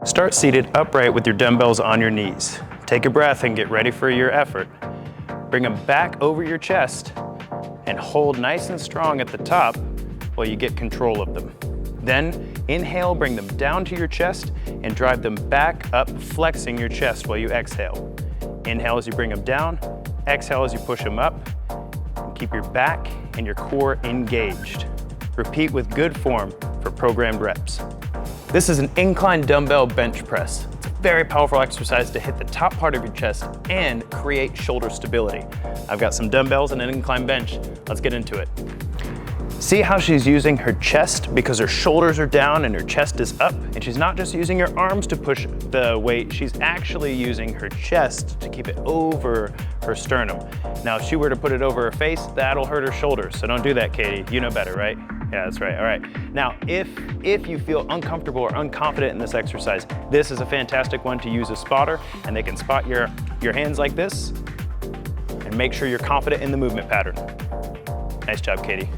Start seated upright with your dumbbells on your knees. Take a breath and get ready for your effort. Bring them back over your chest and hold nice and strong at the top while you get control of them. Then inhale, bring them down to your chest and drive them back up, flexing your chest while you exhale. Inhale as you bring them down, exhale as you push them up. Keep your back and your core engaged. Repeat with good form for programmed reps. This is an incline dumbbell bench press. It's a very powerful exercise to hit the top part of your chest and create shoulder stability. I've got some dumbbells and an incline bench. Let's get into it. See how she's using her chest because her shoulders are down and her chest is up, and she's not just using her arms to push the weight, she's actually using her chest to keep it over her sternum. Now, if she were to put it over her face, that'll hurt her shoulders, so don't do that, Katie. You know better, right? Yeah, that's right, all right. Now, if you feel uncomfortable or unconfident in this exercise, this is a fantastic one to use a spotter, and they can spot your hands like this, and make sure you're confident in the movement pattern. Nice job, Katie.